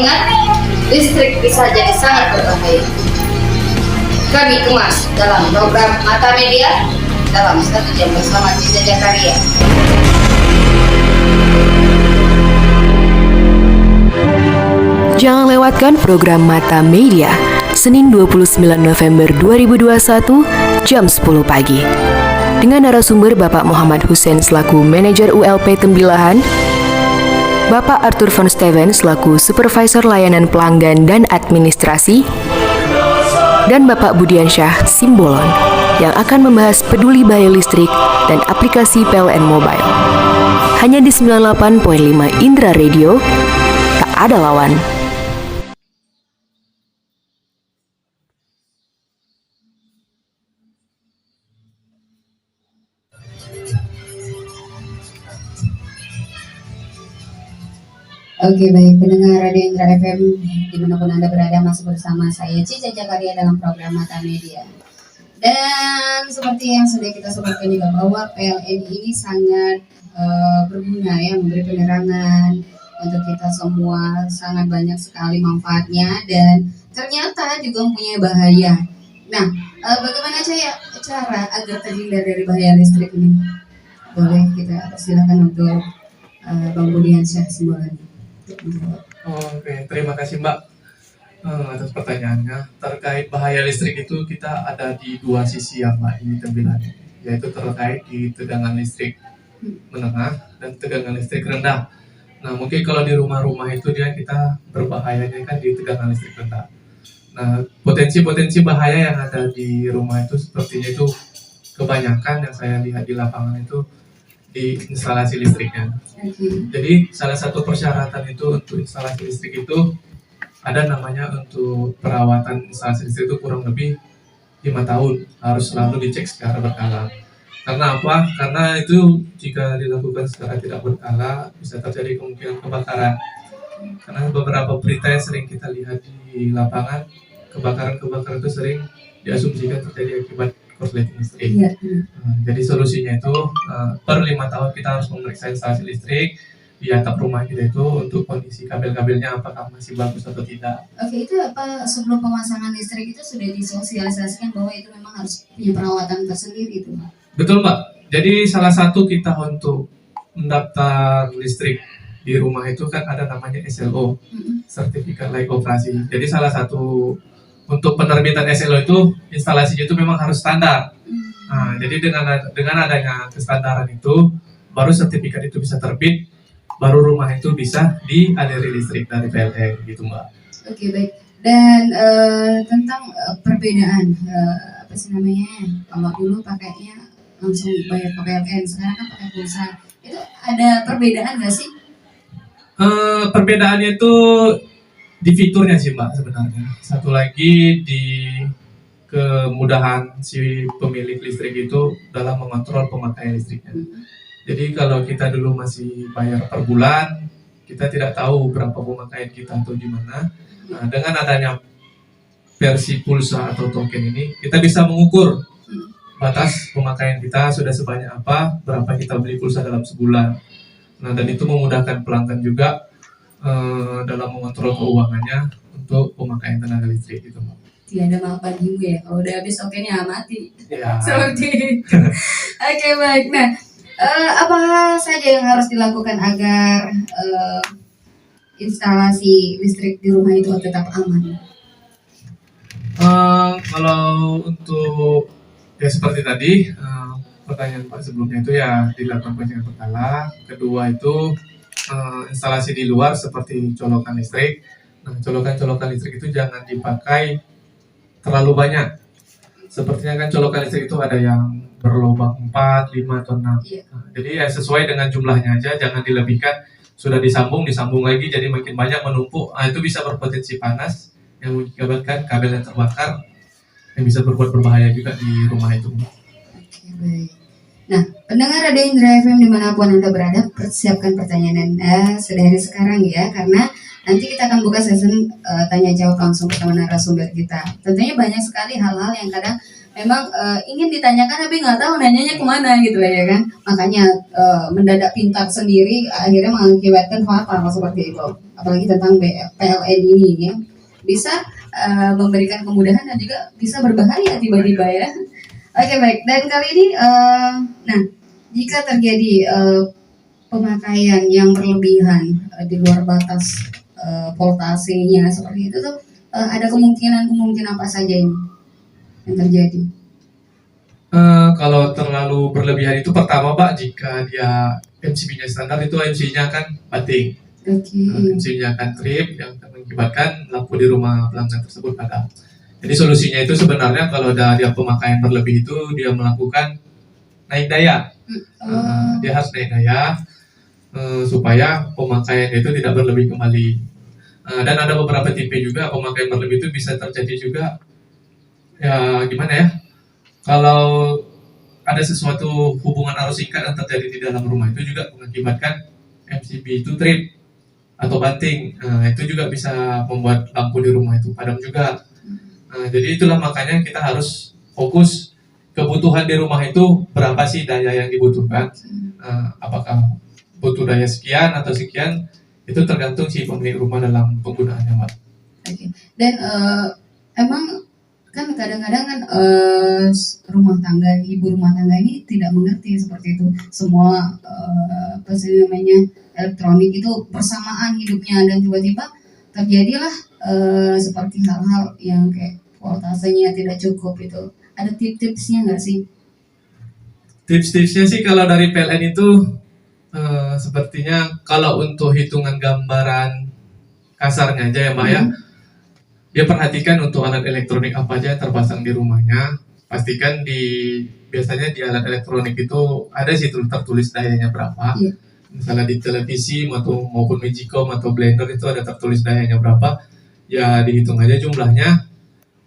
Ingat, listrik bisa jadi sangat berbahaya. Kami kemas dalam program Mata Media dalam 1 jam bersama Cica Jakaria. Jangan lewatkan program Mata Media, Senin 29 November 2021, jam 10 pagi. Dengan narasumber Bapak Muhammad Hussein selaku Manajer ULP Tembilahan, Bapak Arthur von Steven selaku Supervisor Layanan Pelanggan dan Administrasi, dan Bapak Budiansyah Simbolon yang akan membahas peduli bahaya listrik dan aplikasi PLN Mobile. Hanya di 98.5 Indra Radio, tak ada lawan. Oke, baik pendengar Radio Indra FM dimanapun Anda berada, masih bersama saya Cica Jakaria dalam program Mata Media. Dan seperti yang sudah kita sebutkan juga bahwa PLN ini sangat berguna ya, memberi penerangan untuk kita semua, sangat banyak sekali manfaatnya dan ternyata juga mempunyai bahaya. Nah, bagaimana cara agar terhindar dari bahaya listrik ini? Boleh kita silakan untuk Bang Budiansyah Simbolon. Oke, terima kasih Mbak atas pertanyaannya. Terkait bahaya listrik itu kita ada di dua sisi ya Mbak ini tembilan, yaitu terkait di tegangan listrik menengah dan tegangan listrik rendah. Nah mungkin kalau di rumah-rumah itu kita berbahayanya kan di tegangan listrik rendah. Nah potensi bahaya yang ada di rumah itu sepertinya itu kebanyakan yang saya lihat di lapangan itu di instalasi listriknya. Jadi salah satu persyaratan itu untuk instalasi listrik itu ada namanya untuk perawatan instalasi listrik itu kurang lebih 5 tahun harus selalu dicek secara berkala. Karena apa? Karena itu jika dilakukan secara tidak berkala bisa terjadi kemungkinan kebakaran. Karena beberapa berita yang sering kita lihat di lapangan, kebakaran itu sering diasumsikan terjadi akibat korsleting listrik. Jadi solusinya itu per 5 tahun kita harus memeriksa instalasi listrik di atap rumah kita itu untuk kondisi kabel-kabelnya apakah masih bagus atau tidak. Oke, itu apa sebelum pemasangan listrik itu sudah disosialisasikan bahwa itu memang harus punya perawatan tersendiri itu, Mbak? Betul Mbak. Jadi salah satu kita untuk mendaftar listrik di rumah itu kan ada namanya SLO, sertifikat layak operasi. Jadi salah satu untuk penerbitan SLO itu instalasinya itu memang harus standar. Nah, jadi dengan adanya kestandaran itu baru sertifikat itu bisa terbit, baru rumah itu bisa dialiri listrik dari PLN gitu Mbak. Oke, baik. Dan tentang perbedaan apa sih namanya? Kalau dulu pakainya langsung bayar ke PLN, sekarang kan pakai pulsa. Itu ada perbedaan nggak sih? Perbedaannya itu di fiturnya sih Mbak sebenarnya. Satu lagi di kemudahan si pemilik listrik itu dalam mengontrol pemakaian listriknya. Jadi kalau kita dulu masih bayar per bulan, kita tidak tahu berapa pemakaian kita atau gimana. Nah, dengan adanya versi pulsa atau token ini, kita bisa mengukur batas pemakaian kita sudah sebanyak apa, berapa kita beli pulsa dalam sebulan. Nah, dan itu memudahkan pelanggan juga dalam mengontrol keuangannya untuk pemakaian tenaga listrik itu, Mbak. Tidak ada manfaat juga ya, kalau udah habis tokennya mati. Ya. Seperti itu. Oke, baik. Nah, apa saja yang harus dilakukan agar instalasi listrik di rumah itu tetap aman? Kalau untuk ya seperti tadi pertanyaan Pak sebelumnya itu ya dilakukan pengecekan berkala. Kedua itu instalasi di luar seperti colokan listrik. Nah, colokan listrik itu jangan dipakai terlalu banyak. Sepertinya kan colokan listrik itu ada yang berlubang 4, 5, atau 6. Nah, jadi ya sesuai dengan jumlahnya aja, jangan dilebihkan. Sudah disambung lagi, jadi makin banyak menumpuk. Nah, itu bisa berpotensi panas yang mengakibatkan kabel yang terbakar yang bisa berbuat berbahaya juga di rumah itu. Oke, baik. Nah, pendengar Radio Indra FM dimanapun Anda berada, persiapkan pertanyaan Anda sedari sekarang ya, karena nanti kita akan buka sesi tanya jawab langsung bersama narasumber kita. Tentunya banyak sekali hal-hal yang kadang memang ingin ditanyakan tapi nggak tahu nanyanya kemana gitu ya kan. Makanya mendadak pintar sendiri akhirnya mengakibatkan hal seperti itu. apalagi tentang PLN ini ya, bisa memberikan kemudahan dan juga bisa berbahaya tiba-tiba ya. Oke baik, dan kali ini nah jika terjadi pemakaian yang berlebihan di luar batas voltasenya seperti itu tuh ada kemungkinan apa saja ini yang terjadi? Kalau terlalu berlebihan itu pertama Pak, jika dia MCB-nya standar itu MC-nya akan banting. MC-nya akan trip yang akan mengakibatkan lampu di rumah pelanggan tersebut padam. Jadi solusinya itu sebenarnya kalau dia pemakaian berlebih itu dia melakukan naik daya. Dia harus naik daya supaya pemakaian itu tidak berlebih kembali. Dan ada beberapa tipe juga pemakaian berlebih itu bisa terjadi juga ya gimana ya? Kalau ada sesuatu hubungan arus singkat yang terjadi di dalam rumah itu juga mengakibatkan MCB itu trip atau banting. Itu juga bisa membuat lampu di rumah itu padam juga. Jadi itulah makanya kita harus fokus kebutuhan di rumah itu berapa sih daya yang dibutuhkan. Apakah butuh daya sekian atau sekian, itu tergantung si pemilik rumah dalam penggunaannya Mbak. Oke. Dan emang kan kadang-kadang kan ibu rumah tangga ini tidak mengerti seperti itu. Semua apa sih namanya elektronik itu bersamaan hidupnya dan tiba-tiba terjadilah seperti hal-hal yang kayak voltasenya tidak cukup itu. Ada tips-tipsnya nggak sih? Tips-tipsnya sih kalau dari PLN itu sepertinya kalau untuk hitungan gambaran kasarnya aja ya Mbak ya. Dia perhatikan untuk alat elektronik apa aja yang terpasang di rumahnya. Pastikan biasanya di alat elektronik itu ada sih tertulis dayanya berapa. Misalnya di televisi maupun Magicom atau blender itu ada tertulis dayanya berapa. Ya dihitung aja jumlahnya,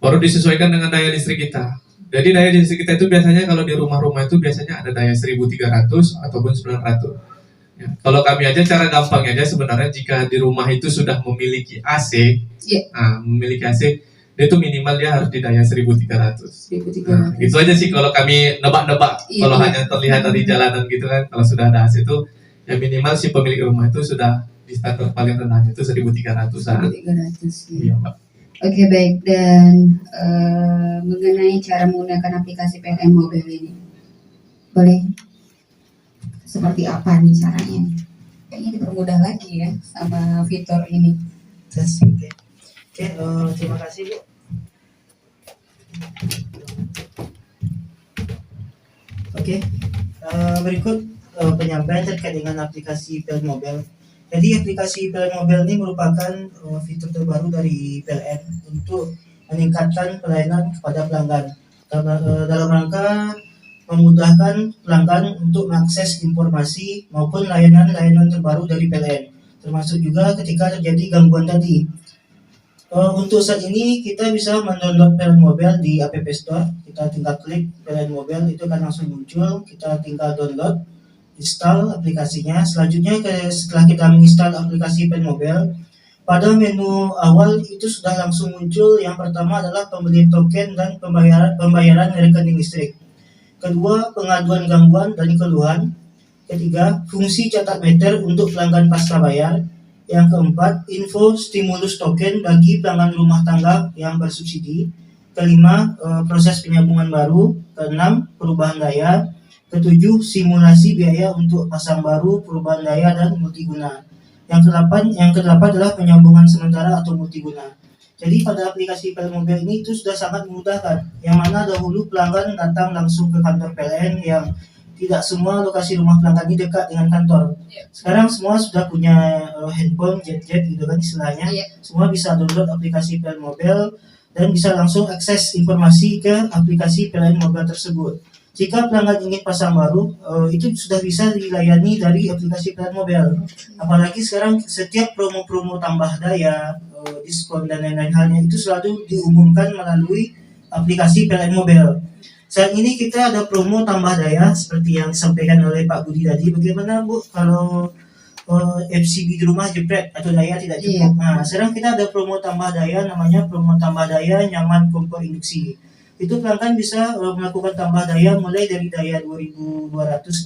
baru disesuaikan dengan daya listrik kita. Jadi daya listrik kita itu biasanya kalau di rumah-rumah itu biasanya ada daya 1300 ataupun 900. Ya, kalau kami aja cara gampangnya aja sebenarnya jika di rumah itu sudah memiliki AC, memiliki AC, dia itu minimal dia harus di daya 1300. Itu aja sih kalau kami nebak-nebak. Kalau hanya terlihat dari jalanan gitu kan, kalau sudah ada AC itu ya minimal si pemilik rumah itu sudah di standar paling rendah itu 1300-an. 1300. Iya, Pak. Oke baik, dan mengenai cara menggunakan aplikasi PLN Mobile ini, boleh seperti apa nih caranya? Kayaknya dipermudah lagi ya sama fitur ini. Oke, terima kasih Bu. Oke, berikut penyampaian terkait dengan aplikasi PLN Mobile. Jadi aplikasi PLN Mobile ini merupakan fitur terbaru dari PLN untuk meningkatkan pelayanan kepada pelanggan dalam rangka memudahkan pelanggan untuk mengakses informasi maupun layanan-layanan terbaru dari PLN, termasuk juga ketika terjadi gangguan tadi. Untuk saat ini kita bisa mendownload PLN Mobile di App Store. Kita tinggal klik PLN Mobile, itu akan langsung muncul. Kita tinggal download, install aplikasinya. Selanjutnya setelah kita menginstal aplikasi PLN Mobile, pada menu awal itu sudah langsung muncul. Yang pertama adalah pembelian token dan pembayaran rekening listrik. Kedua, pengaduan gangguan dan keluhan. Ketiga, fungsi catat meter untuk pelanggan pasca bayar. Yang keempat, info stimulus token bagi pelanggan rumah tangga yang bersubsidi. Kelima, proses penyambungan baru. Keenam, perubahan daya. Ketujuh, simulasi biaya untuk pasang baru, perubahan daya, dan multiguna. Yang kedelapan adalah penyambungan sementara atau multiguna. Jadi pada aplikasi PLN Mobile ini itu sudah sangat memudahkan, yang mana dahulu pelanggan datang langsung ke kantor PLN yang tidak semua lokasi rumah pelanggan ini dekat dengan kantor. Sekarang semua sudah punya handphone, jet gitu kan istilahnya. Semua bisa download aplikasi PLN Mobile dan bisa langsung akses informasi ke aplikasi PLN Mobile tersebut. Jika pelanggan ingin pasang baru, itu sudah bisa dilayani dari aplikasi PLN Mobile. Apalagi sekarang setiap promo-promo tambah daya, diskon dan lain-lain halnya itu selalu diumumkan melalui aplikasi PLN Mobile. Saat ini kita ada promo tambah daya seperti yang disampaikan oleh Pak Budi tadi. Bagaimana Bu kalau FCB di rumah jepret atau daya tidak cukup? Nah, sekarang kita ada promo tambah daya, namanya promo tambah daya nyaman kompor induksi. Itu pelanggan bisa melakukan tambah daya mulai dari daya 2200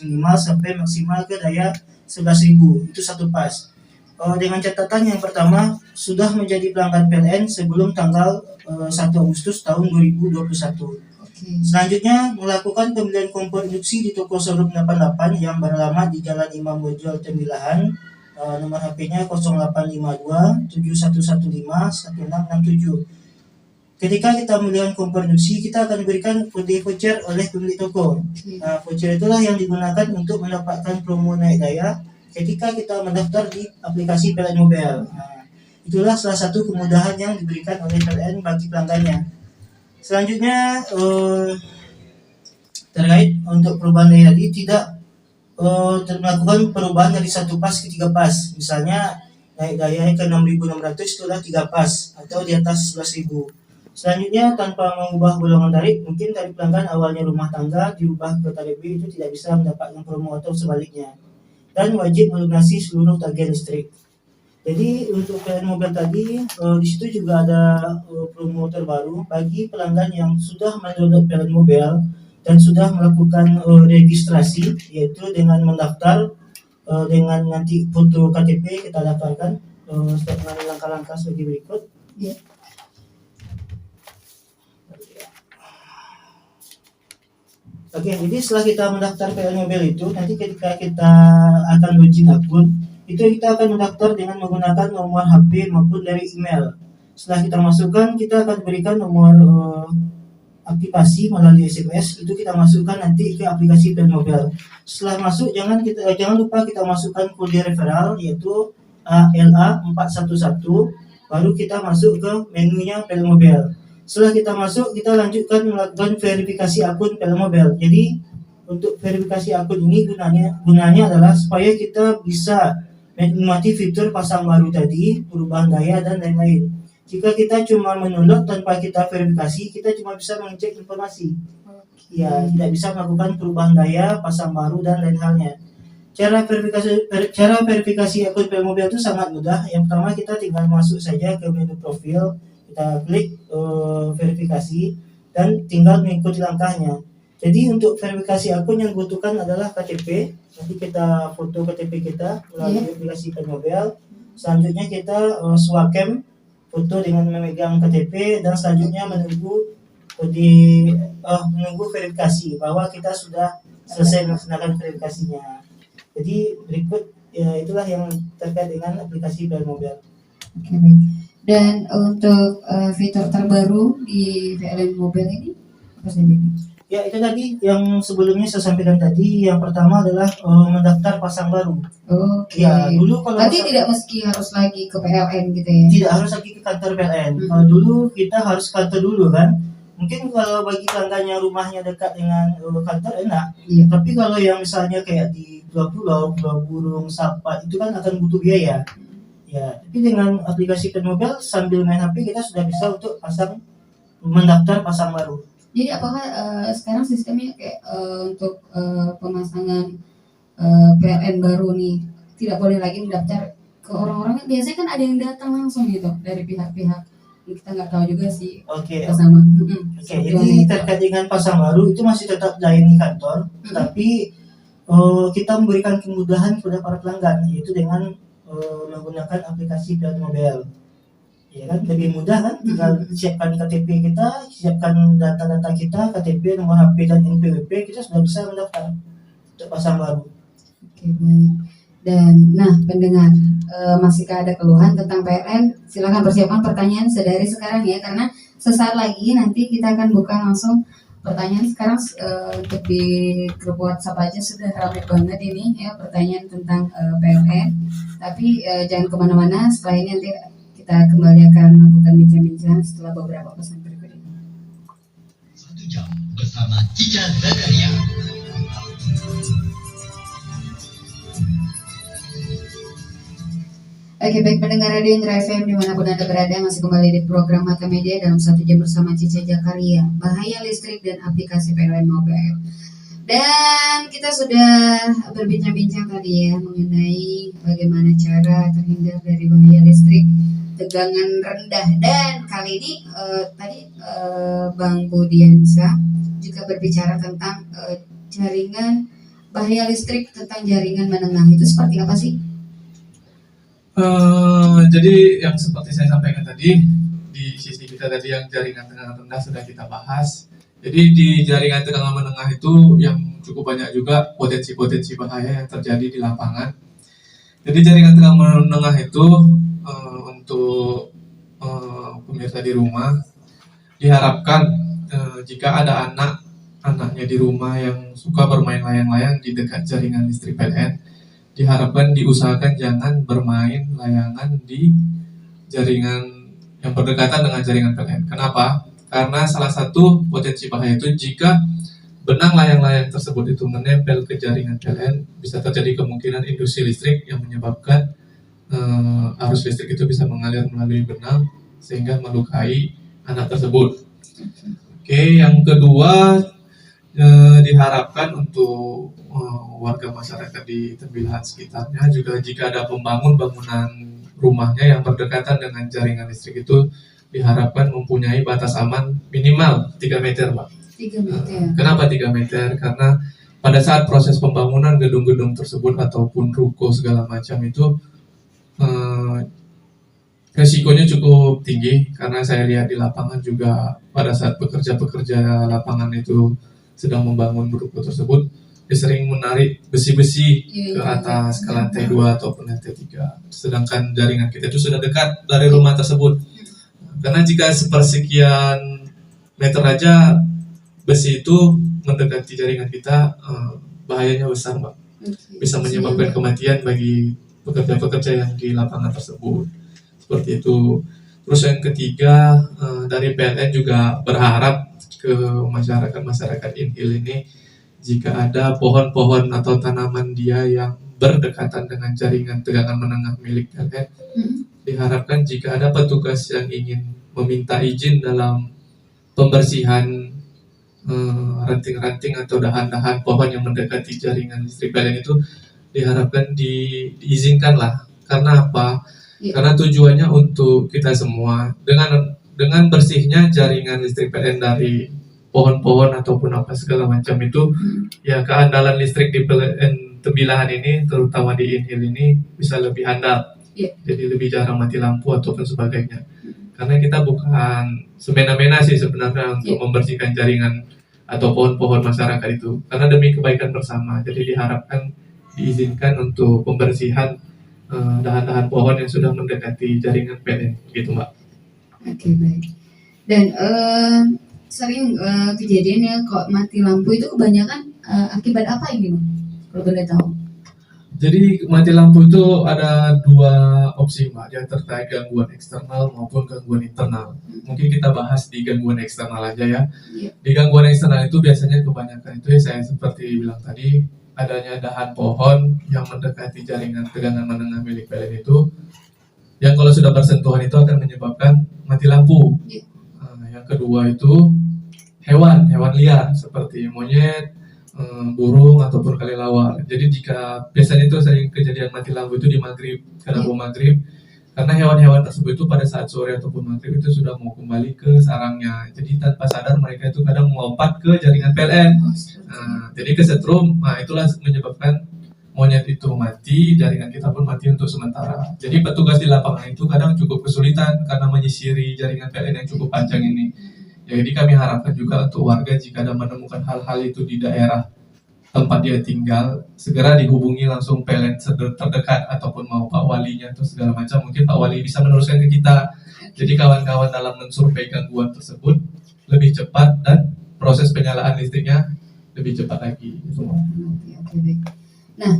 minimal sampai maksimal ke daya 11.000. Itu satu pas. dengan catatan yang pertama sudah menjadi pelanggan PLN sebelum tanggal 1 Agustus tahun 2021. Oke. Selanjutnya melakukan pembelian kompor induksi di toko showroom 88 yang beralamat di Jalan Imam Bonjol Tembilahan, nomor HP-nya 0852 7115 1667. Ketika kita membelikan kompor induksi, kita akan diberikan kode voucher oleh pemilik toko. Nah, voucher itulah yang digunakan untuk mendapatkan promo naik daya ketika kita mendaftar di aplikasi PLN Mobile. Nah, itulah salah satu kemudahan yang diberikan oleh PLN bagi pelanggannya. Selanjutnya terkait untuk perubahan daya tadi tidak melakukan perubahan dari 1 pas ke 3 pas. Misalnya naik daya ke 6.600 itulah 3 pas atau di atas 11.000. Selanjutnya tanpa mengubah golongan tarif, mungkin tarif pelanggan awalnya rumah tangga diubah ke tarif B itu tidak bisa mendapatkan promo atau sebaliknya. Dan wajib melunasi seluruh tagihan listrik. Jadi untuk PLN Mobile tadi di situ juga ada promo terbaru bagi pelanggan yang sudah mendownload PLN Mobile dan sudah melakukan registrasi, yaitu dengan mendaftar dengan nanti foto KTP kita daftarkan dengan langkah-langkah sebagai berikut. Ya. Oke, jadi setelah kita mendaftar PLN Mobile itu, nanti ketika kita akan login akun, itu kita akan mendaftar dengan menggunakan nomor HP maupun dari email. Setelah kita masukkan, kita akan berikan nomor aktivasi melalui SMS, itu kita masukkan nanti ke aplikasi PLN Mobile. Setelah masuk, jangan lupa kita masukkan kode referral, yaitu ALA411, baru kita masuk ke menunya PLN Mobile. Setelah kita masuk, kita lanjutkan melakukan verifikasi akun PLN Mobile. Jadi untuk verifikasi akun ini gunanya adalah supaya kita bisa menikmati fitur pasang baru tadi, perubahan daya dan lain-lain. Jika kita cuma mendownload tanpa kita verifikasi, kita cuma bisa mengecek informasi. Ya, tidak bisa melakukan perubahan daya, pasang baru dan lain halnya. Cara verifikasi akun PLN Mobile itu sangat mudah. Yang pertama kita tinggal masuk saja ke menu profil, kita klik verifikasi dan tinggal mengikuti langkahnya. Jadi untuk verifikasi akun yang dibutuhkan adalah KTP. Nanti kita foto KTP kita melalui aplikasi PLN Mobile. Selanjutnya kita swapcam foto dengan memegang KTP dan selanjutnya menunggu verifikasi bahwa kita sudah selesai melaksanakan verifikasinya. Jadi berikut itulah yang terkait dengan aplikasi PLN Mobile. Oke, baik. Dan untuk fitur terbaru di PLN Mobile ini apa saja? Ya, itu tadi yang sebelumnya saya sampaikan tadi. Yang pertama adalah mendaftar pasang baru. Oke. Ya, dulu kalau berarti tidak meski harus lagi ke PLN gitu ya? Tidak harus lagi ke kantor PLN. Kalau dulu kita harus ke kantor dulu kan. Mungkin kalau bagi pelanggan yang rumahnya dekat dengan kantor enak. Iya. Tapi kalau yang misalnya kayak di Pulau Burung, Sapat itu kan akan butuh biaya. Ya, tapi dengan aplikasi PLN Mobile sambil main HP kita sudah bisa untuk mendaftar pasang baru. Jadi apakah sekarang sistemnya kayak untuk pemasangan PLN baru nih tidak boleh lagi mendaftar ke orang-orang? Biasanya kan ada yang datang langsung gitu dari pihak-pihak, kita nggak tahu juga sih. Oke. Sama. Oke, jadi terkait dengan pasang baru itu masih tetap layani kantor, tapi kita memberikan kemudahan kepada para pelanggan, yaitu dengan menggunakan aplikasi PLN Mobile. Ya kan, lebih mudah kan, tinggal siapkan KTP kita, siapkan data-data kita, KTP, nomor HP dan NPWP, kita sudah bisa mendaftar untuk pasang baru. Oke, baik. Dan nah pendengar, masihkah ada keluhan tentang PLN? Silakan persiapkan pertanyaan sedari sekarang ya, karena sesaat lagi nanti kita akan buka langsung pertanyaan. Sekarang untuk di grup WhatsApp aja sudah ramai banget ini ya pertanyaan tentang PLN. Tapi jangan kemana-mana, setelah ini nanti kita kembali akan melakukan bincang-bincang setelah beberapa pesan berikut ini. 1 jam bersama Cica Zakaria. Oke, baik pendengar Radio Indra FM dimanapun Anda berada, masih kembali di program Mata Media dalam 1 jam bersama Cica Zakaria, bahaya listrik dan aplikasi PLN Mobile. Dan kita sudah berbincang-bincang tadi ya mengenai bagaimana cara terhindar dari bahaya listrik, tegangan rendah. Dan kali ini Bang Budiansa juga berbicara tentang jaringan bahaya listrik, tentang jaringan menengah. Itu seperti apa sih? Jadi yang seperti saya sampaikan tadi, di sisi kita tadi yang jaringan tegangan rendah sudah kita bahas. Jadi di jaringan tegangan menengah itu yang cukup banyak juga potensi-potensi bahaya yang terjadi di lapangan. Jadi jaringan tegangan menengah itu untuk pemirsa di rumah diharapkan jika ada anaknya di rumah yang suka bermain layang-layang di dekat jaringan listrik PLN, diharapkan diusahakan jangan bermain layangan di jaringan yang berdekatan dengan jaringan PLN. Kenapa? Karena salah satu potensi bahaya itu jika benang layang-layang tersebut itu menempel ke jaringan PLN, bisa terjadi kemungkinan induksi listrik yang menyebabkan arus listrik itu bisa mengalir melalui benang sehingga melukai anak tersebut. Oke, yang kedua diharapkan untuk warga masyarakat di Tembilahan sekitarnya juga jika ada bangunan rumahnya yang berdekatan dengan jaringan listrik itu diharapkan mempunyai batas aman minimal 3 meter, Pak. 3 meter. Kenapa 3 meter? Karena pada saat proses pembangunan gedung-gedung tersebut ataupun ruko segala macam itu resikonya cukup tinggi karena saya lihat di lapangan juga pada saat pekerja-pekerja lapangan itu sedang membangun ruko tersebut, dia sering menarik besi-besi ke atas ke lantai 2 ataupun lantai 3. Sedangkan jaringan kita itu sudah dekat dari rumah tersebut. Karena jika sepersekian meter aja besi itu mendekati jaringan kita, bahayanya besar, Mbak. Bisa menyebabkan kematian bagi pekerja-pekerja yang di lapangan tersebut. Seperti itu. Terus yang ketiga, dari PLN juga berharap ke masyarakat Inhil ini jika ada pohon-pohon atau tanaman dia yang berdekatan dengan jaringan tegangan menengah milik PLN, diharapkan jika ada petugas yang ingin meminta izin dalam pembersihan ranting-ranting atau dahan-dahan pohon yang mendekati jaringan listrik PLN itu diharapkan diizinkan lah. Karena apa? Karena tujuannya untuk kita semua. Dengan bersihnya jaringan listrik PLN dari pohon-pohon ataupun apa segala macam itu, ya keandalan listrik di PLN Tembilahan ini, terutama di Inhil ini bisa lebih handal. Jadi lebih jarang mati lampu ataupun sebagainya. Karena kita bukan semena-mena sih sebenarnya untuk membersihkan jaringan atau pohon-pohon masyarakat itu. Karena demi kebaikan bersama. Jadi diharapkan diizinkan untuk pembersihan dahan-dahan pohon yang sudah mendekati jaringan PLN, gitu, Mbak. Oke, baik. Dan sering kejadiannya kok mati lampu itu kebanyakan akibat apa ini, Bang? Kalau boleh tahu. Jadi mati lampu itu ada 2 opsi, Mbak, yang terkait gangguan eksternal maupun gangguan internal. Mungkin kita bahas di gangguan eksternal aja ya. Di gangguan eksternal itu biasanya kebanyakan itu saya seperti bilang tadi, adanya dahan pohon yang mendekati jaringan tegangan menengah milik PLN itu, yang kalau sudah bersentuhan itu akan menyebabkan mati lampu. Yang kedua itu hewan liar seperti monyet, burung ataupun kelelawar. Jadi jika biasanya itu sering kejadian mati lampu itu di maghrib, karena maghrib, karena hewan-hewan tersebut itu pada saat sore ataupun maghrib itu sudah mau kembali ke sarangnya. Jadi tanpa sadar mereka itu kadang melompat ke jaringan PLN. Jadi kesetrum, itulah menyebabkan monyet itu mati, jaringan kita pun mati untuk sementara. Jadi petugas di lapangan itu kadang cukup kesulitan karena menyisiri jaringan PLN yang cukup panjang ini. Jadi kami harapkan juga untuk warga jika ada menemukan hal-hal itu di daerah tempat dia tinggal, segera dihubungi langsung PLN terdekat ataupun mau Pak Walinya atau segala macam. Mungkin Pak Wali bisa meneruskan ke kita. Jadi kawan-kawan dalam mensurvei gangguan tersebut lebih cepat dan proses penyalaan listriknya lebih cepat lagi. Oke, baik. Nah,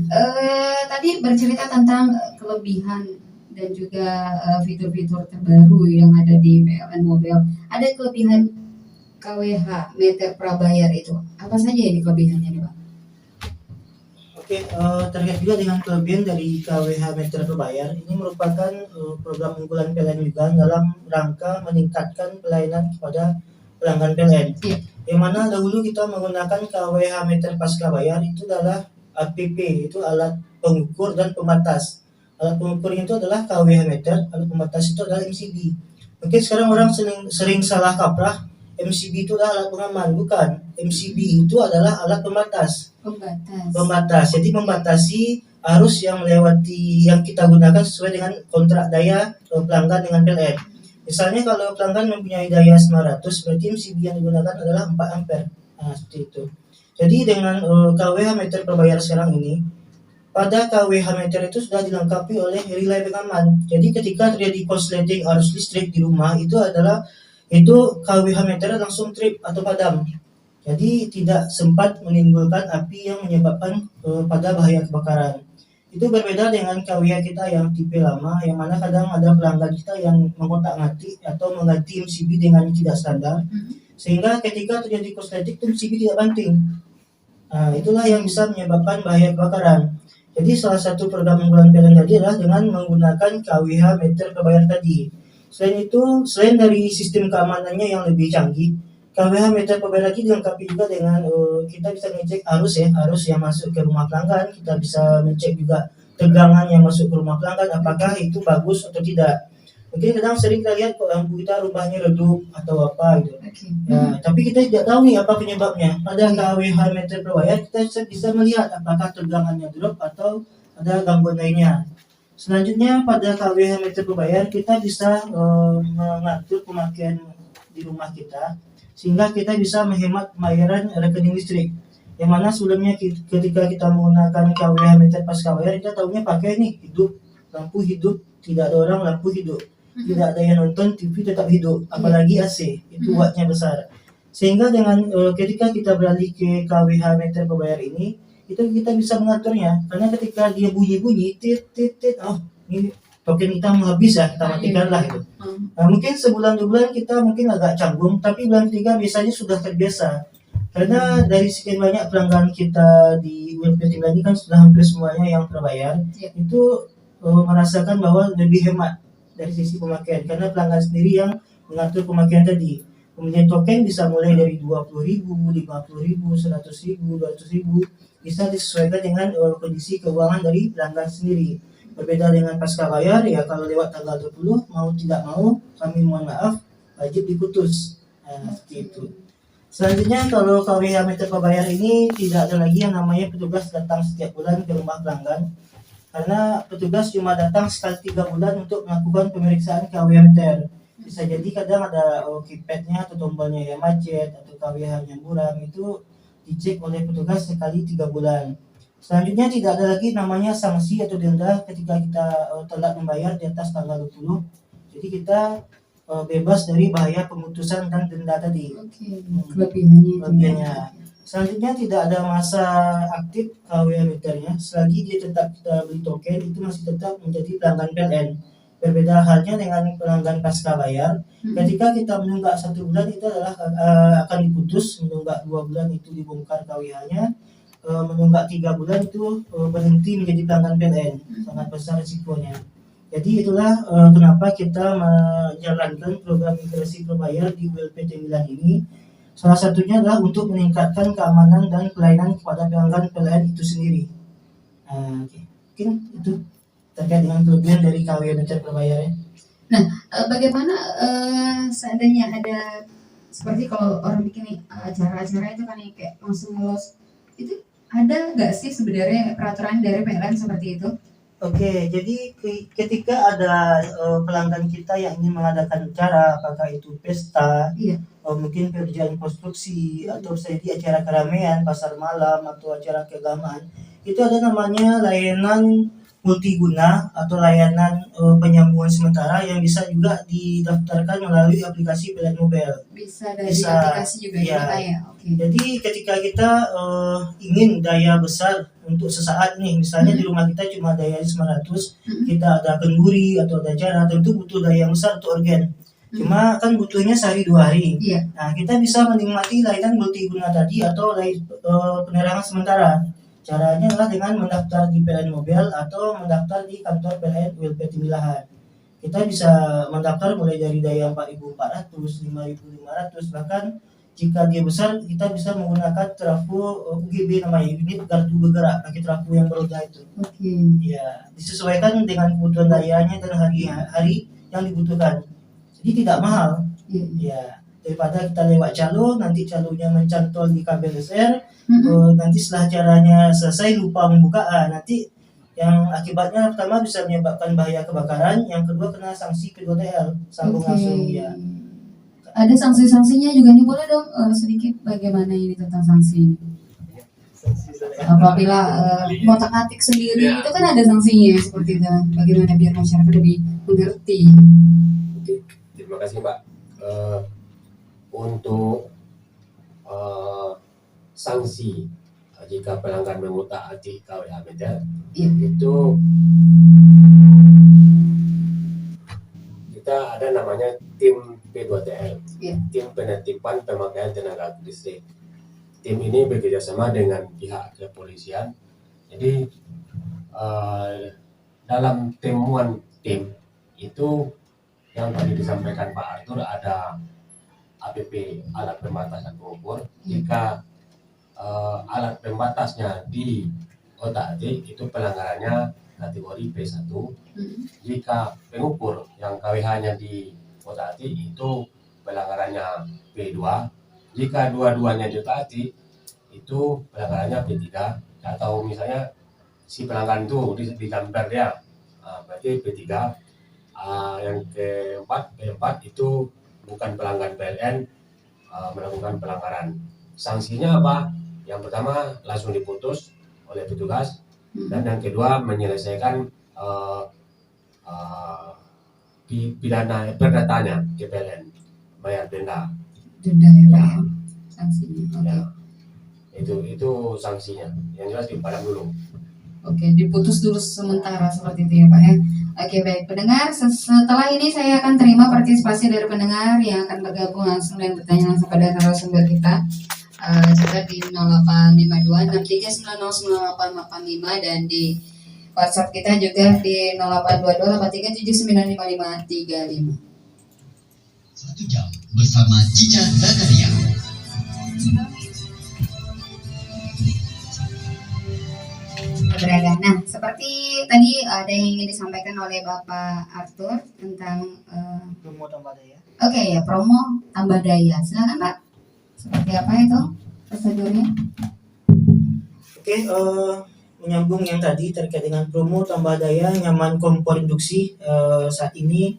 tadi bercerita tentang kelebihan dan juga fitur-fitur terbaru yang ada di PLN Mobile. Ada kelebihan KWH meter prabayar itu. Apa saja ini kelebihannya nih, Pak? Oke, terkait juga dengan kelebihan dari KWH meter prabayar, ini merupakan program unggulan PLN juga dalam rangka meningkatkan pelayanan kepada pelanggan PLN. Yang mana dahulu kita menggunakan KWH meter pasca bayar itu adalah APP, itu alat pengukur dan pembatas. Alat pengukur itu adalah KWH meter, alat pembatas itu adalah MCB. Mungkin sekarang orang sering salah kaprah, MCB itu adalah alat pengaman, bukan. MCB itu adalah alat pembatas. Pembatas. Jadi membatasi arus yang melewati yang kita gunakan sesuai dengan kontrak daya pelanggan dengan PLN. Misalnya kalau pelanggan mempunyai daya 900, berarti MCB yang digunakan adalah 4 ampere. Nah, seperti itu. Jadi dengan KWH meter per bayar sekarang ini, pada KWH meter itu sudah dilengkapi oleh relay pengaman. Jadi ketika terjadi korsleting arus listrik di rumah itu KWH meter langsung trip atau padam. Jadi tidak sempat menimbulkan api yang menyebabkan pada bahaya kebakaran. Itu berbeda dengan KWH kita yang tipe lama, yang mana kadang ada pelanggan kita yang mengotak-ngatik atau mengganti MCB dengan tidak standar, sehingga ketika terjadi korsleting MCB tidak banting. Nah, itulah yang bisa menyebabkan bahaya kebakaran. Jadi salah satu program unggulan PLN tadi adalah dengan menggunakan KWH meter per bayar tadi. Selain itu, selain dari sistem keamanannya yang lebih canggih, KWH meter per bayar lagi dilengkapi juga dengan kita bisa ngecek arus yang masuk ke rumah pelanggan. Kita bisa ngecek juga tegangan yang masuk ke rumah pelanggan, apakah itu bagus atau tidak. Mungkin kadang sering kita lihat kok lampu kita rumahnya redup atau apa gitu. Ya, tapi kita tidak tahu nih apa penyebabnya. Pada KWH meter per bayar kita bisa melihat apakah tegangannya drop atau ada gangguan lainnya. Selanjutnya pada KWH meter per bayar kita bisa mengatur pemakaian di rumah kita, sehingga kita bisa menghemat pembayaran rekening listrik. Yang mana sebelumnya ketika kita menggunakan KWH meter pasca bayar, kita tahunya pakai nih hidup, lampu hidup, tidak ada orang lampu hidup, tidak ada yang nonton TV tetap hidup, apalagi AC itu wattnya besar. Sehingga dengan ketika kita beralih ke KWH meter per bayar ini, itu kita bisa mengaturnya, karena ketika dia bunyi-bunyi tit, oh ini token kita mau habis ya, kita matikan lah itu. Nah, mungkin sebulan 2 bulan kita mungkin agak canggung, tapi bulan 3 biasanya sudah terbiasa. Karena dari sekian banyak pelanggan kita di ULP Timbilahan ini kan sudah hampir semuanya yang terbayar, itu merasakan bahwa lebih hemat dari sisi pemakaian, karena pelanggan sendiri yang mengatur pemakaian tadi. Kemudian token bisa mulai dari 20.000, 50.000, 100.000, 200.000, bisa disesuaikan dengan kondisi keuangan dari pelanggan sendiri. Berbeda dengan pasca bayar, ya kalau lewat tanggal 20 mau tidak mau kami mohon maaf wajib diputus. Seperti itu. Selanjutnya kalau KWH meter per bayar ini tidak ada lagi yang namanya petugas datang setiap bulan ke rumah pelanggan, karena petugas cuma datang sekali 3 bulan untuk melakukan pemeriksaan KWH meter. Bisa jadi kadang ada keypadnya atau tombolnya yang macet atau KWH yang buram, itu dicek oleh petugas sekali 3 bulan. Selanjutnya tidak ada lagi namanya sanksi atau denda ketika kita telat membayar di atas tanggal 20. Jadi kita bebas dari bahaya pemutusan dan denda tadi. Kelebihannya. Selanjutnya tidak ada masa aktif KWH meternya, selagi dia tetap kita beli token itu masih tetap menjadi pelanggan PLN. Berbeda halnya dengan pelanggan pasca bayar, ketika kita menunggak 1 bulan itu adalah akan diputus, menunggak 2 bulan itu dibongkar KWH-nya, menunggak 3 bulan itu berhenti menjadi pelanggan PLN, sangat besar risikonya. Jadi itulah kenapa kita menjalankan program migrasi berbayar di ULP Timbilahan ini. Salah satunya adalah untuk meningkatkan keamanan dan pelayanan kepada pelanggan PLN itu sendiri. Mungkin itu terkait dengan kelebihan dari KWH meter per bayar ya. Nah, bagaimana seandainya ada seperti kalau orang bikin acara-acara itu kan kayak langsung ngelos, itu ada nggak sih sebenarnya peraturan dari PLN seperti itu? Oke, jadi ketika ada pelanggan kita yang ingin mengadakan acara, apakah itu pesta, mungkin pekerjaan konstruksi, atau jadi acara keramaian, pasar malam, atau acara keagamaan, itu ada namanya layanan multiguna atau layanan penyambungan sementara yang bisa juga didaftarkan melalui aplikasi PLN Mobile. Bisa dari aplikasi juga ya. Jadi ketika kita ingin daya besar untuk sesaat nih, misalnya di rumah kita cuma daya 900, kita ada kenduri atau ada acara, tentu butuh daya yang besar untuk organ. Cuma kan butuhnya sehari 2 hari. Nah, kita bisa menikmati layanan multiguna tadi atau penerangan sementara. Caranya adalah dengan mendaftar di PLN Mobile atau mendaftar di kantor PLN ULP Timbilahan. Kita bisa mendaftar mulai dari daya 4.400, 5.500, bahkan jika dia besar kita bisa menggunakan trafo UGB namanya, unit gardu bergerak, pakai trafo yang beroda itu. Ya, disesuaikan dengan kebutuhan dayanya dan hari-hari yang dibutuhkan. Jadi tidak mahal. Ya, daripada kita lewat calo, nanti calonya mencantol di kabel SR, nanti setelah acaranya selesai lupa membuka, nanti yang akibatnya pertama bisa menyebabkan bahaya kebakaran, yang kedua kena sanksi P2TL sambung Oke. langsung ya. Ada sanksi-sanksinya juga nih, boleh dong sedikit bagaimana ini tentang sanksi ini? Apabila ngotak-atik sendiri itu kan ada sanksinya seperti itu. Bagaimana biar masyarakat lebih mengerti? Oke, terima kasih Mbak. Untuk sanksi jika pelanggan mengutak-atik KWA meter, Iya. itu kita ada namanya tim P2TL, Iya. tim penertiban pemakaian tenaga listrik. Tim ini bekerjasama dengan pihak kepolisian. Jadi dalam temuan tim itu yang tadi disampaikan Pak Arthur, ada APP, alat pembatas dan pengukur. Jika alat pembatasnya di otak-atik, itu pelanggarannya kategori P1. Jika pengukur yang KWH-nya di otak-atik, itu pelanggarannya P2. Jika dua-duanya di otak-atik, itu pelanggarannya P3. Atau misalnya si pelanggan itu digambar dia, berarti P3. Yang keempat itu bukan pelanggan PLN melakukan pelanggaran. Sanksinya apa? Yang pertama langsung diputus oleh petugas, dan yang kedua menyelesaikan pidana perdatanya ke PLN, bayar denda. Denda ya Pak ya, sanksinya. Oke. Ya, itu sanksinya. Yang jelas dipadam dulu. Oke, diputus dulu sementara seperti itu ya Pak ya. Oke baik, pendengar, setelah ini saya akan terima partisipasi dari pendengar yang akan bergabung langsung dan bertanya langsung pada narasumber kita. Juga di 0852 6390885 dan di WhatsApp kita juga di 0822 83795535. 1 jam bersama Cica Zakaria. Berada. Nah, seperti tadi ada yang ingin disampaikan oleh Bapak Arthur tentang Promo tambah daya. oke ya, promo tambah daya. Silakan Pak. Seperti apa itu prosedurnya? Oke, menyambung yang tadi terkait dengan promo tambah daya nyaman kompor induksi, saat ini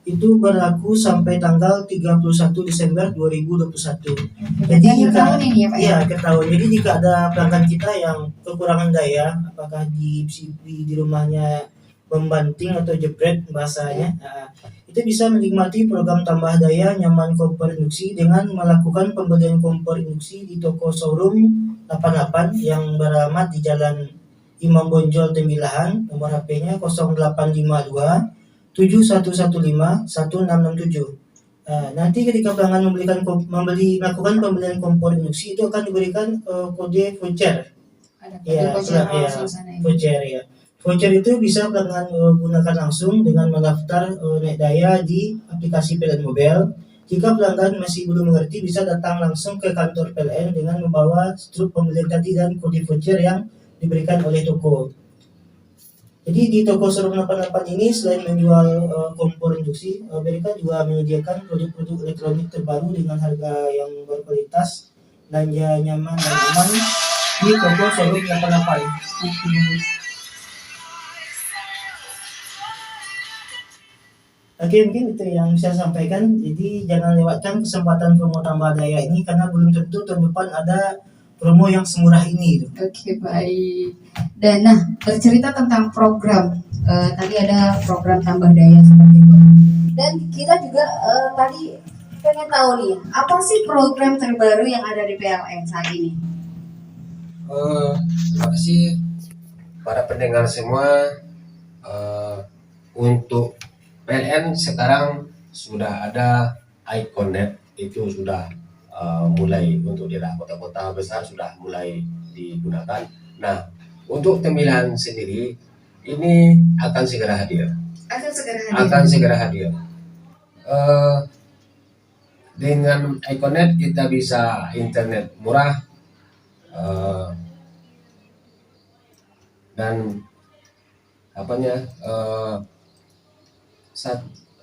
itu berlaku sampai tanggal 31 Desember 2021. Jadi akhir tahun ini ya Pak ya? Iya, akhir tahun. Jadi jika ada pelanggan kita yang kekurangan daya, apakah di rumahnya membanting atau jepret bahasanya, itu bisa menikmati program tambah daya nyaman kompor induksi dengan melakukan pembelian kompor induksi di toko showroom 88 yang beralamat di Jalan Imam Bonjol Tembilahan, nomor HP-nya 0852 7115 1667. Nanti ketika pelanggan melakukan pembelian kompor induksi, itu akan diberikan kode voucher. Ada Ya, voucher ya, langsung sana ya. voucher ya. Voucher itu bisa pelanggan gunakan langsung dengan mendaftar naik daya di aplikasi PLN Mobile. Jika pelanggan masih belum mengerti, bisa datang langsung ke kantor PLN dengan membawa struk pembelian tadi dan kode voucher yang diberikan oleh toko. Jadi di toko showroom 88 ini selain menjual kompor induksi, mereka juga menyediakan produk-produk elektronik terbaru dengan harga yang berkualitas, belanja nyaman dan aman di toko showroom 88. Oke, mungkin itu yang bisa saya sampaikan. Jadi jangan lewatkan kesempatan promo tambah daya ini karena belum tentu tahun depan ada promo yang semurah ini. Oke baik. Dan nah, bercerita tentang program, tadi ada program tambah daya seperti itu. Dan kita juga tadi pengen tahu nih, apa sih program terbaru yang ada di PLN saat ini? Terima kasih para pendengar semua. Untuk PLN sekarang sudah ada iConnect, itu sudah mulai untuk daerah kota-kota besar sudah mulai digunakan. Nah, untuk Tembilahan sendiri ini akan segera hadir. Akan segera hadir. Dengan iConnect kita bisa internet murah dan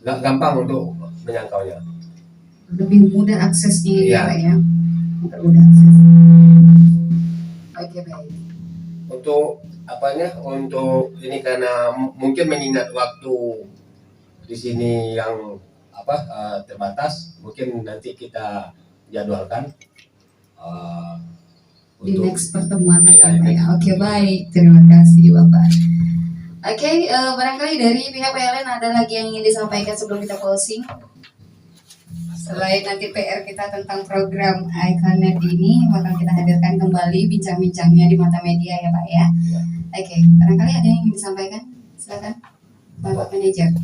gampang untuk menyangkaunya. Lebih mudah aksesnya Iya. ya Pak ya. Mudah akses. Oke baik. untuk apanya? Untuk ini karena mungkin mengingat waktu di sini yang terbatas, mungkin nanti kita jadwalkan Di untuk next pertemuan Iya, akan next. Oke, baik, terima kasih Bapak. Oke, barangkali dari pihak PLN ada lagi yang ingin disampaikan sebelum kita closing. Selain nanti PR kita tentang program Iconet ini, bakal kita hadirkan kembali bincang-bincangnya di Mata Media ya Pak ya. Oke, barangkali ada yang ingin disampaikan? Silakan, Bapak Manajer.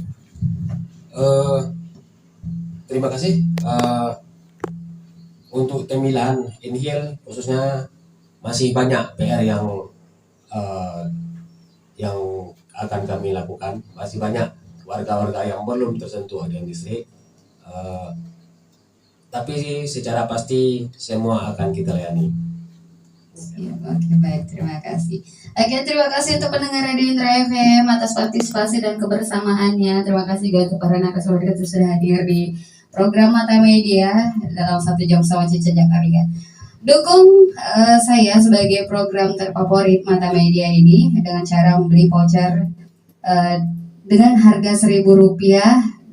Terima kasih untuk Tembilahan Inhil khususnya masih banyak PR yang akan kami lakukan. Masih banyak warga-warga yang belum tersentuh dengan listrik. Tapi secara pasti semua akan kita layani. Siap, oke baik, terima kasih. Oke, terima kasih untuk pendengar Radio Indra FM atas partisipasi dan kebersamaannya. Terima kasih juga untuk para narasumber yang sudah hadir di program Mata Media dalam 1 jam sama Cica Jakarta. Dukung saya sebagai program terfavorit Mata Media ini dengan cara membeli voucher dengan harga Rp1.000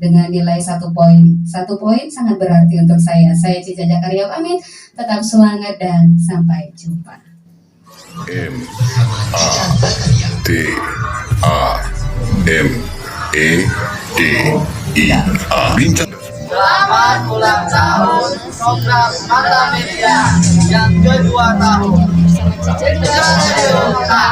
dengan nilai 1 poin. 1 poin sangat berarti untuk saya. Saya Cica Jakarta pamit. Tetap semangat dan sampai jumpa. MATAMEDIA. Bincang. Selamat ulang tahun program Mata Media yang kedua tahun. Bersama Cica Jakarta.